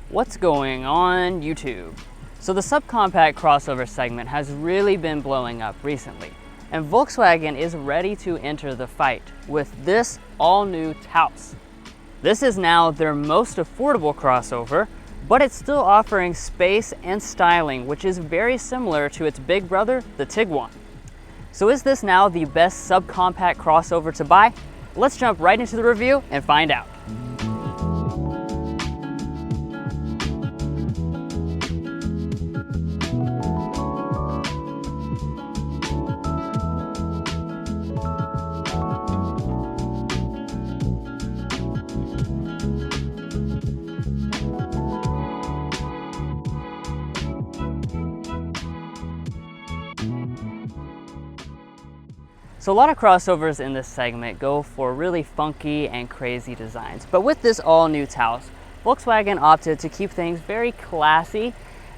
What's going on YouTube? So the subcompact crossover segment has really been blowing up recently, and Volkswagen is ready to enter the fight with this all-new Taos. This is now their most affordable crossover, but it's still offering space and styling, which is very similar to its big brother, the Tiguan. So is this now the best subcompact crossover to buy? Let's jump right into the review and find out. So a lot of crossovers in this segment go for really funky and crazy designs. But with this all-new Taos, Volkswagen opted to keep things very classy,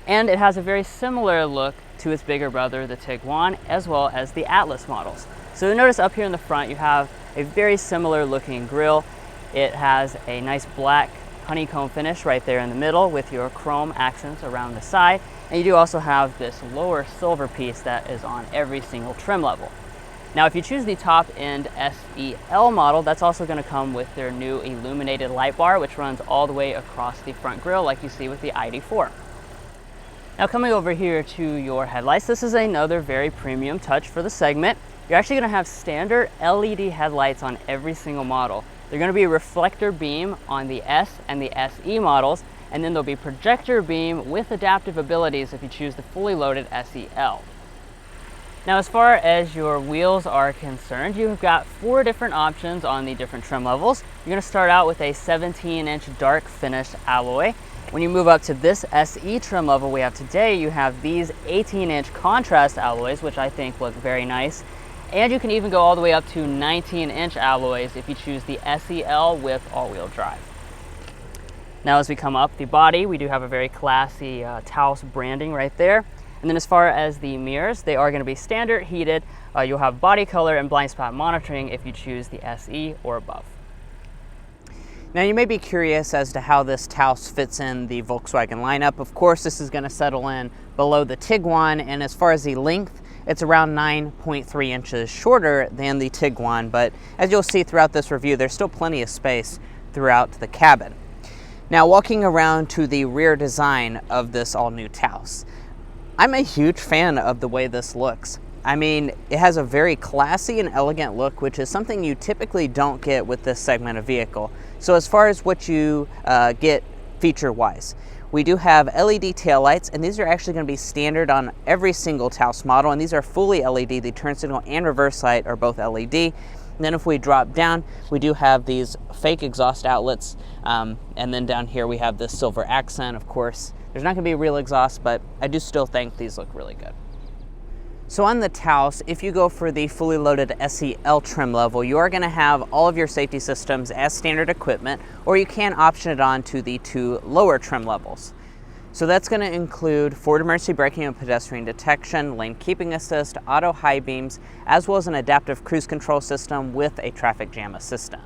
and it has a very similar look to its bigger brother, the Tiguan, as well as the Atlas models. So notice up here in the front, you have a very similar looking grille. It has a nice black honeycomb finish right there in the middle with your chrome accents around the side. And you do also have this lower silver piece that is on every single trim level. Now, if you choose the top-end SEL model, that's also going to come with their new illuminated light bar, which runs all the way across the front grille like you see with the ID4. Now, coming over here to your headlights, this is another very premium touch for the segment. You're actually going to have standard LED headlights on every single model. They're going to be a reflector beam on the S and the SE models, and then there'll be projector beam with adaptive abilities if you choose the fully loaded SEL. Now, as far as your wheels are concerned, you've got 4 different options on the different trim levels. You're going to start out with a 17-inch dark finished alloy. When you move up to this SE trim level we have today, you have these 18-inch contrast alloys, which I think look very nice. And you can even go all the way up to 19-inch alloys if you choose the SEL with all-wheel drive. Now, as we come up the body, we do have a very classy Taos branding right there. And then as far as the mirrors, they are going to be standard heated. You'll have body color and blind spot monitoring if you choose the SE or above. Now, you may be curious as to how this Taos fits in the Volkswagen lineup. Of course, this is going to settle in below the Tiguan, and as far as the length, it's around 9.3 inches shorter than the Tiguan, but as you'll see throughout this review, there's still plenty of space throughout the cabin. Now, walking around to the rear design of this all-new Taos, I'm a huge fan of the way this looks. I mean, it has a very classy and elegant look, which is something you typically don't get with this segment of vehicle. So as far as what you get feature-wise, we do have LED taillights, and these are actually going to be standard on every single Taos model, and these are fully LED. The turn signal and reverse light are both LED. And then if we drop down, we do have these fake exhaust outlets, and then down here we have this silver accent. Of course, there's not going to be a real exhaust, but I do still think these look really good. So on the Taos, if you go for the fully loaded SEL trim level, you are going to have all of your safety systems as standard equipment, or you can option it on to the 2 lower trim levels. So that's going to include forward emergency braking and pedestrian detection, lane keeping assist, auto high beams, as well as an adaptive cruise control system with a traffic jam assistant.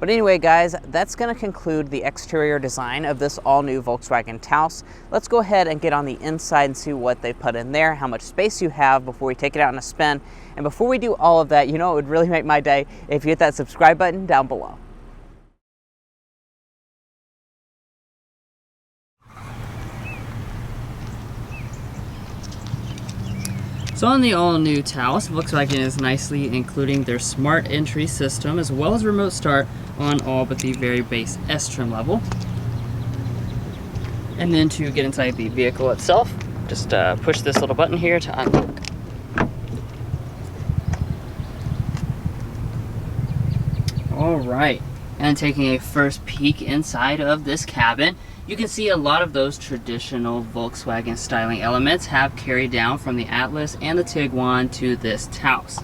But anyway, guys, that's going to conclude the exterior design of this all-new Volkswagen Taos. Let's go ahead and get on the inside and see what they put in there, how much space you have before we take it out on a spin. And before we do all of that, you know, it would really make my day if you hit that subscribe button down below. So on the all-new Taos, Volkswagen is nicely including their smart entry system as well as remote start on all but the very base S trim level. And then to get inside the vehicle itself, just push this little button here to unlock. All right, and taking a first peek inside of this cabin, you can see a lot of those traditional Volkswagen styling elements have carried down from the Atlas and the Tiguan to this Taos.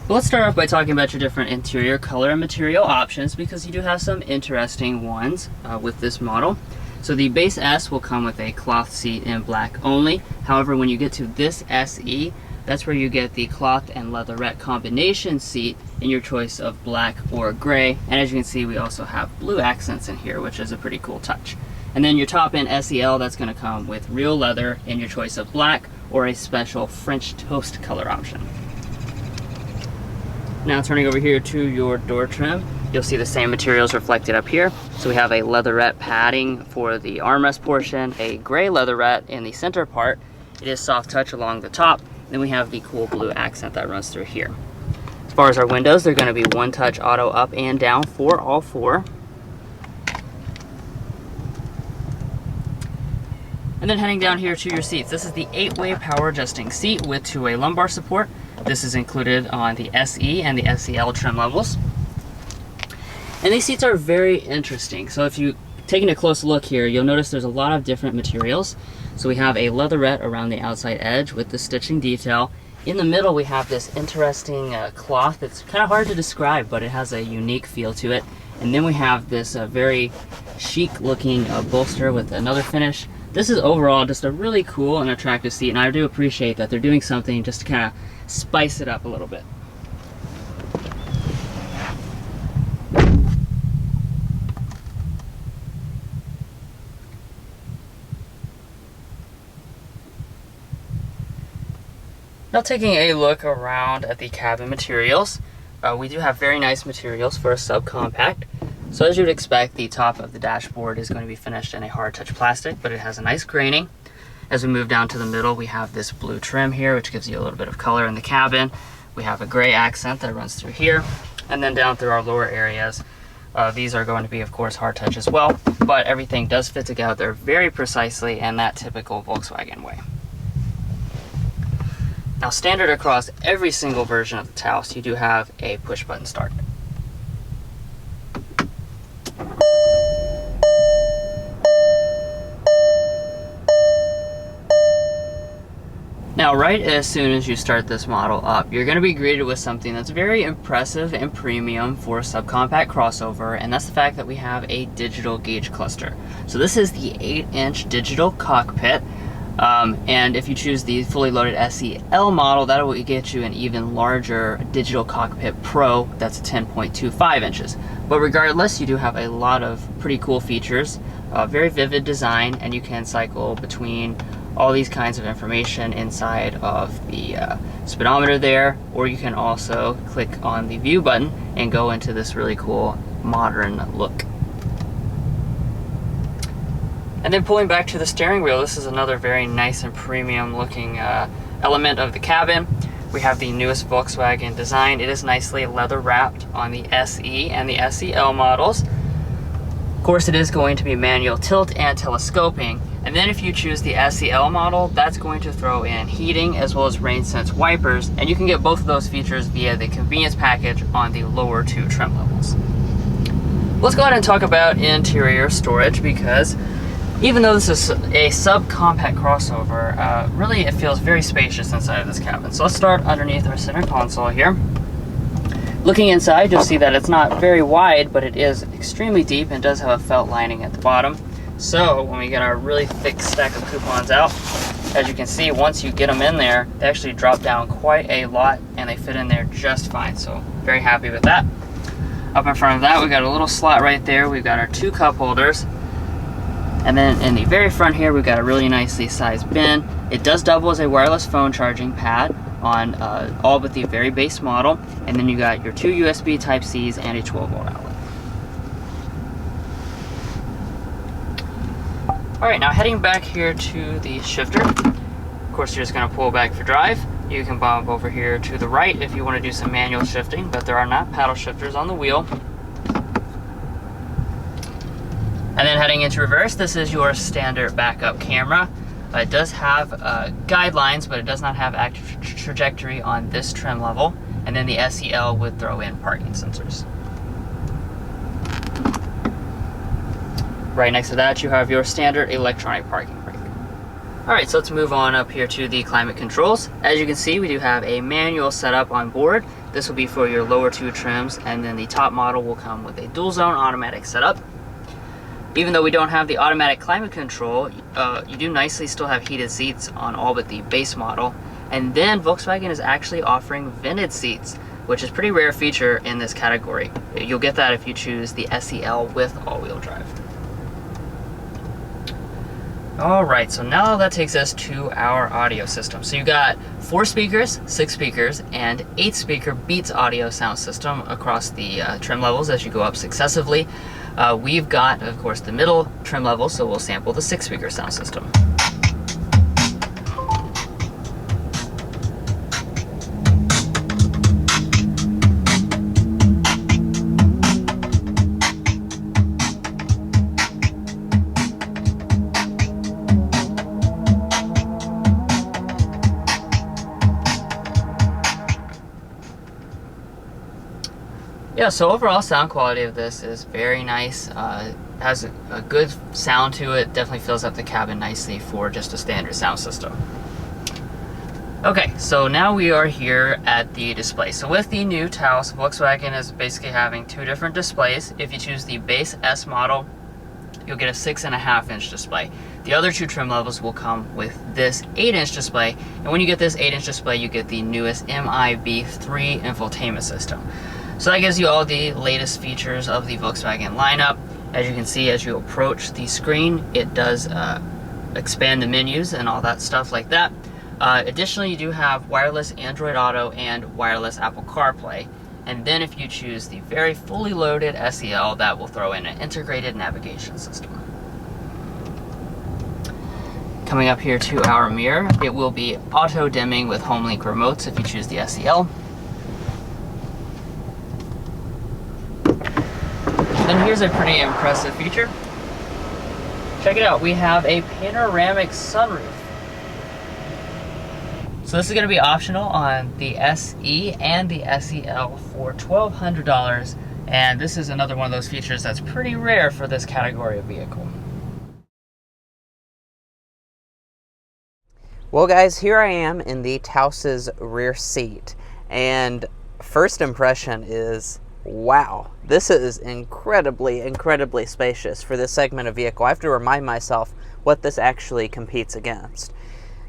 But let's start off by talking about your different interior color and material options, because you do have some interesting ones with this model. So the base S will come with a cloth seat in black only. However, when you get to this SE, That's where you get the cloth and leatherette combination seat in your choice of black or gray. And as you can see, we also have blue accents in here, which is a pretty cool touch. And then your top end SEL, that's going to come with real leather in your choice of black or a special French toast color option. Now turning over here to your door trim, you'll see the same materials reflected up here. So we have a leatherette padding for the armrest portion, a gray leatherette in the center part. It is soft touch along the top. Then we have the cool blue accent that runs through here. As far as our windows, they're going to be one touch auto up and down for all four. And then heading down here to your seats, this is the 8-way power adjusting seat with 2-way lumbar support. This is included on the SE and the SEL trim levels. And these seats are very interesting. So if you taking a close look here, you'll notice there's a lot of different materials. So we have a leatherette around the outside edge with the stitching detail. In the middle, we have this interesting cloth that's kind of hard to describe, but it has a unique feel to it. And then we have this very chic looking bolster with another finish. This is overall just a really cool and attractive seat, and I do appreciate that they're doing something just to kind of spice it up a little bit. Now taking a look around at the cabin materials, we do have very nice materials for a subcompact. So as you'd expect, the top of the dashboard is going to be finished in a hard touch plastic, but it has a nice graining. As we move down to the middle, we have this blue trim here, which gives you a little bit of color in the cabin. We have a gray accent that runs through here, and then down through our lower areas. These are going to be, of course, hard touch as well, but everything does fit together very precisely in that typical Volkswagen way. Now, standard across every single version of the Taos, you do have a push button start. Now, right as soon as you start this model up, you're going to be greeted with something that's very impressive and premium for a subcompact crossover, and that's the fact that we have a digital gauge cluster. So this is the 8-inch digital cockpit, and if you choose the fully loaded SEL model, that will get you an even larger digital cockpit Pro. That's 10.25 inches. But regardless, you do have a lot of pretty cool features, very vivid design, and you can cycle between all these kinds of information inside of the speedometer there, or you can also click on the view button and go into this really cool modern look. And then pulling back to the steering wheel, this is another very nice and premium looking element of the cabin. We have the newest Volkswagen design. It is nicely leather wrapped on the SE and the SEL models. Of course, it is going to be manual tilt and telescoping. And then if you choose the SEL model, that's going to throw in heating as well as rain sense wipers, and you can get both of those features via the convenience package on the lower 2 trim levels. Let's go ahead and talk about interior storage, because even though this is a subcompact crossover, really it feels very spacious inside of this cabin. So let's start underneath our center console here. Looking inside, you'll see that it's not very wide, but it is extremely deep and does have a felt lining at the bottom. So when we get our really thick stack of coupons out, as you can see, once you get them in there, they actually drop down quite a lot and they fit in there just fine. So very happy with that. Up in front of that, we've got a little slot right there. We've got our 2 cup holders. And then in the very front here, we've got a really nicely sized bin. It does double as a wireless phone charging pad on all but the very base model. And then you got your 2 USB Type-Cs and a 12-volt outlet. Alright, now heading back here to the shifter. Of course, you're just going to pull back for drive. You can bump over here to the right if you want to do some manual shifting, but there are not paddle shifters on the wheel. And then heading into reverse, this is your standard backup camera. It does have guidelines, but it does not have active trajectory on this trim level. And then the SEL would throw in parking sensors. Right next to that, you have your standard electronic parking brake. Alright, so let's move on up here to the climate controls. As you can see, we do have a manual setup on board. This will be for your lower 2 trims, and then the top model will come with a dual zone automatic setup. Even though we don't have the automatic climate control, you do nicely still have heated seats on all but the base model. And then Volkswagen is actually offering vented seats, which is a pretty rare feature in this category. You'll get that if you choose the SEL with all-wheel drive. All right, so now that takes us to our audio system. So you got 4 speakers, 6 speakers, and 8-speaker Beats audio sound system across the trim levels as you go up successively. We've got, of course, the middle trim level, so we'll sample the 6-speaker sound system. Yeah, so overall sound quality of this is very nice. Has a good sound to it. Definitely fills up the cabin nicely for just a standard sound system. Okay, so now we are here at the display. So with the new Taos, Volkswagen is basically having 2 different displays. If you choose the base S model, you'll get a 6.5-inch display. The other 2 trim levels will come with this 8-inch display, and when you get this 8-inch display, you get the newest MIB3 infotainment system. So that gives you all the latest features of the Volkswagen lineup. As you can see, as you approach the screen, it does expand the menus and all that stuff like that. Additionally, you do have wireless Android Auto and wireless Apple CarPlay. And then if you choose the very fully loaded SEL, that will throw in an integrated navigation system. Coming up here to our mirror, it will be auto dimming with home link remotes if you choose the SEL. Then here's a pretty impressive feature. Check it out, we have a panoramic sunroof. So this is going to be optional on the SE and the SEL for $1,200, and this is another one of those features that's pretty rare for this category of vehicle. Well guys, here I am in the Taos's rear seat, and first impression is, wow, this is incredibly spacious for this segment of vehicle. I have to remind myself what this actually competes against.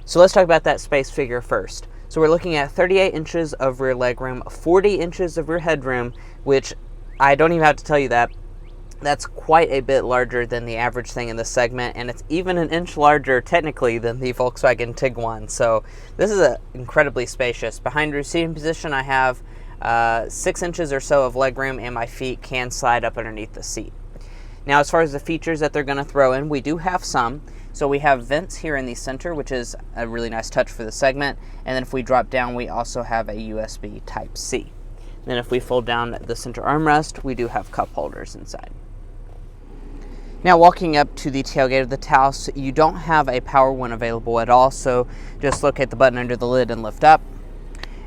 So let's talk about that space figure first. So we're looking at 38 inches of rear legroom, 40 inches of rear headroom, which I don't even have to tell you that. That's quite a bit larger than the average thing in this segment, and it's even an inch larger technically than the Volkswagen Tiguan. So this is incredibly spacious. Behind the seating position, I have 6 inches or so of legroom, and my feet can slide up underneath the seat. Now, as far as the features that they're going to throw in, we do have some. So we have vents here in the center, which is a really nice touch for the segment. And then if we drop down, we also have a USB Type-C. Then if we fold down the center armrest, we do have cup holders inside. Now, walking up to the tailgate of the Taos, you don't have a power one available at all, so just locate the button under the lid and lift up.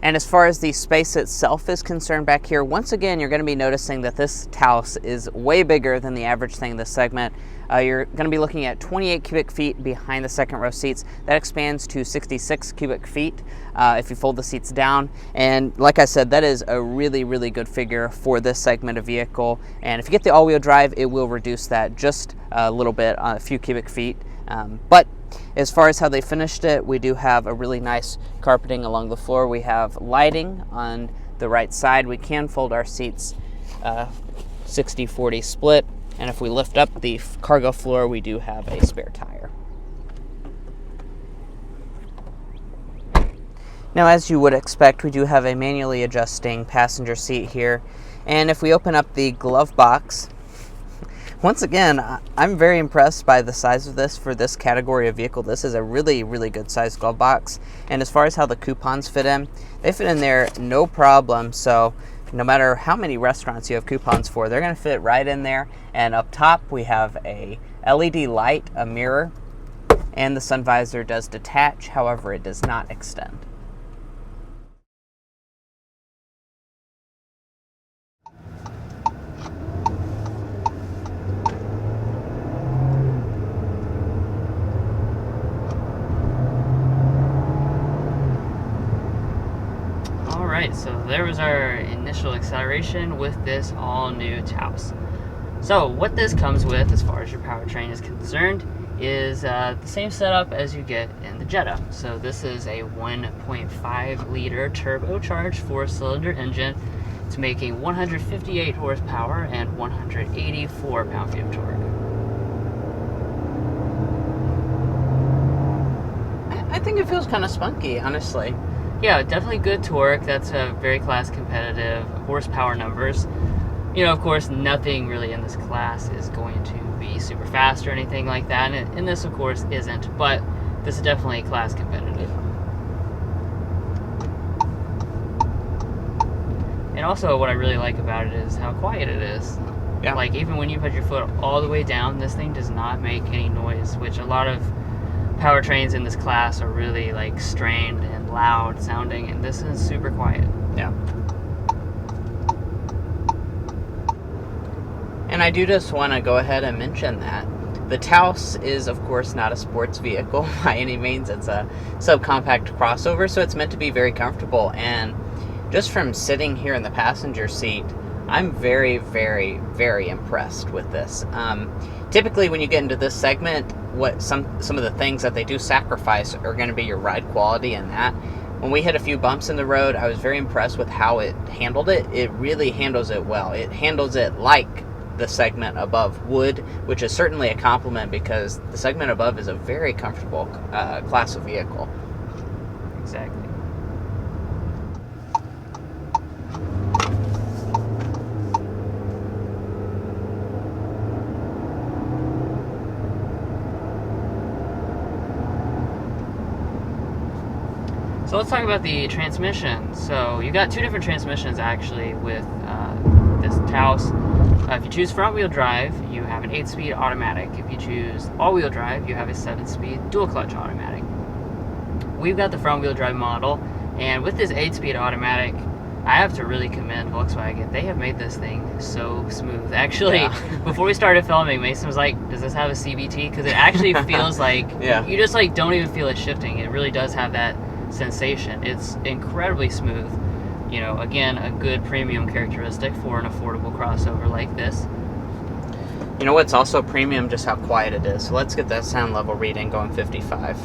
And as far as the space itself is concerned back here, once again, you're going to be noticing that this Taos is way bigger than the average thing in this segment. You're going to be looking at 28 cubic feet behind the second row seats. That expands to 66 cubic feet if you fold the seats down. And like I said, that is a really good figure for this segment of vehicle. And if you get the all-wheel drive, it will reduce that just a little bit, a few cubic feet. But as far as how they finished it, we do have a really nice carpeting along the floor. We have lighting on the right side. We can fold our seats 60-40 split. And if we lift up the cargo floor, we do have a spare tire. Now, as you would expect, we do have a manually adjusting passenger seat here. And if we open up the glove box, once again, I'm very impressed by the size of this for this category of vehicle. This is a really good sized glove box. And as far as how the coupons fit in, they fit in there no problem. So no matter how many restaurants you have coupons for, they're going to fit right in there. And up top, we have a LED light, a mirror, and the sun visor does detach. However, it does not extend. Alright, so there was our initial acceleration with this all-new Taos. So what this comes with as far as your powertrain is concerned is the same setup as you get in the Jetta. So this is a 1.5 liter turbocharged 4-cylinder engine. It's making 158 horsepower and 184 pound-feet of torque. I think it feels kind of spunky, honestly. Yeah, definitely good torque. That's a very class competitive horsepower numbers. You know, of course, nothing really in this class is going to be super fast or anything like that, and this, of course, isn't, but this is definitely class competitive. And also, what I really like about it is how quiet it is. Yeah. Like, even when you put your foot all the way down, this thing does not make any noise, which a lot of powertrains in this class are really, like, strained and loud sounding, and this is super quiet. Yeah. And I do just want to go ahead and mention that the Taos is, of course, not a sports vehicle by any means. It's a subcompact crossover, so it's meant to be very comfortable. And just from sitting here in the passenger seat, I'm very, very, very impressed with this. Typically, when you get into this segment, what some of the things that they do sacrifice are going to be your ride quality and that. When we hit a few bumps in the road, I was very impressed with how it handled it. It really handles it well. It handles it like the segment above would, which is certainly a compliment because the segment above is a very comfortable class of vehicle. Exactly. So let's talk about the transmission. So you got two different transmissions actually with this Taos. If you choose front-wheel drive, you have an 8-speed automatic. If you choose all-wheel drive, you have a 7-speed dual-clutch automatic. We've got the front-wheel drive model, and with this 8-speed automatic, I have to really commend Volkswagen. They have made this thing so smooth. Actually, before we started filming, Mason was like, does this have a CVT? Because it actually feels like, you just like don't even feel it shifting. It really does have that sensation. It's incredibly smooth. You know, again, a good premium characteristic for an affordable crossover like this. You know what's also premium? Just how quiet it is. So let's get that sound level reading going 55.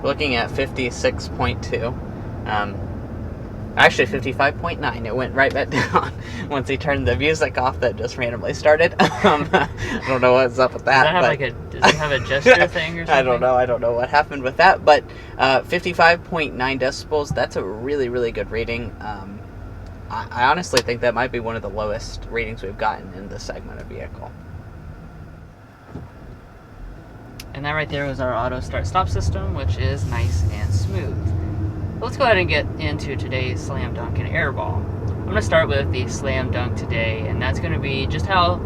Looking at 56.2. Actually, 55.9. It went right back down once he turned the music off that just randomly started. I don't know what's up with that. Does it have a gesture thing or something? I don't know what happened with that. But 55.9 decibels, that's a really, really good reading. I honestly think that might be one of the lowest readings we've gotten in this segment of vehicle. And that right there was our auto start stop system, which is nice and smooth. Let's go ahead and get into today's slam dunk and airball. I'm going to start with the slam dunk today, and that's going to be just how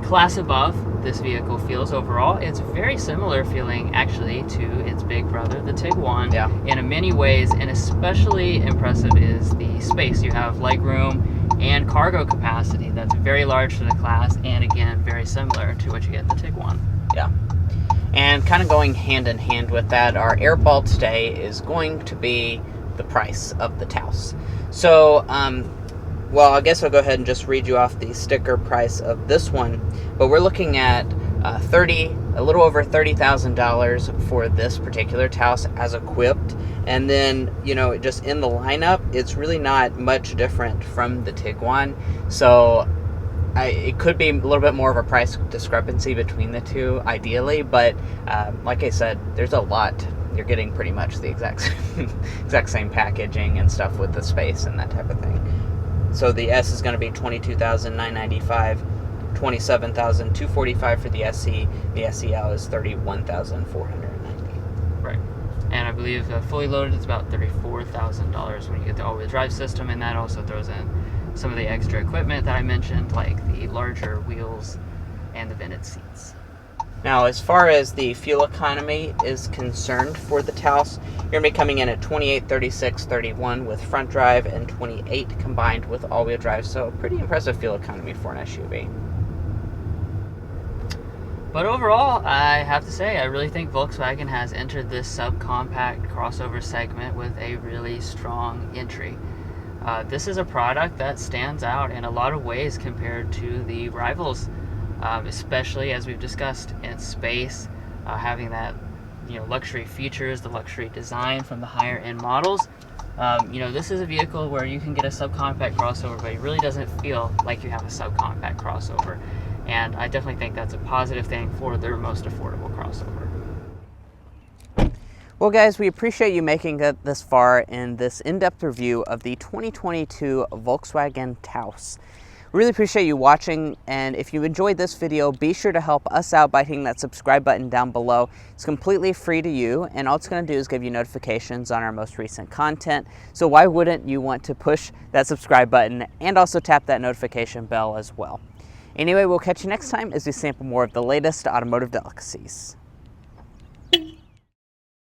class above this vehicle feels overall. It's very similar feeling actually to its big brother, the Tiguan, in many ways, and especially impressive is the space. You have legroom and cargo capacity that's very large for the class, and again, very similar to what you get in the Tiguan. Yeah. And kind of going hand in hand with that, our airball today is going to be the price of the Taos. So, well, I guess I'll go ahead and just read you off the sticker price of this one. But we're looking at a little over $30,000 for this particular Taos as equipped. And then, you know, just in the lineup, it's really not much different from the Tiguan. So it could be a little bit more of a price discrepancy between the two, ideally, but like I said, there's a lot. You're getting pretty much the exact same packaging and stuff with the space and that type of thing. So the S is going to be $22,995, $27,245 for the SE. The SEL is $31,490. Right. And I believe fully loaded, it's about $34,000 when you get the all-wheel drive system, and that also throws in some of the extra equipment that I mentioned, like the larger wheels and the vented seats. Now, as far as the fuel economy is concerned for the Taos, you're going to be coming in at 28, 36, 31 with front drive and 28 combined with all-wheel drive, so pretty impressive fuel economy for an SUV. But overall, I have to say, I really think Volkswagen has entered this subcompact crossover segment with a really strong entry. This is a product that stands out in a lot of ways compared to the rivals, especially as we've discussed in space, having that luxury features, the luxury design from the higher end models. This is a vehicle where you can get a subcompact crossover, but it really doesn't feel like you have a subcompact crossover. And I definitely think that's a positive thing for their most affordable crossover. Well guys, we appreciate you making it this far in this in-depth review of the 2022 Volkswagen Taos. Really appreciate you watching, and if you enjoyed this video, be sure to help us out by hitting that subscribe button down below. It's completely free to you, and all it's going to do is give you notifications on our most recent content. So why wouldn't you want to push that subscribe button and also tap that notification bell as well? Anyway, we'll catch you next time as we sample more of the latest automotive delicacies.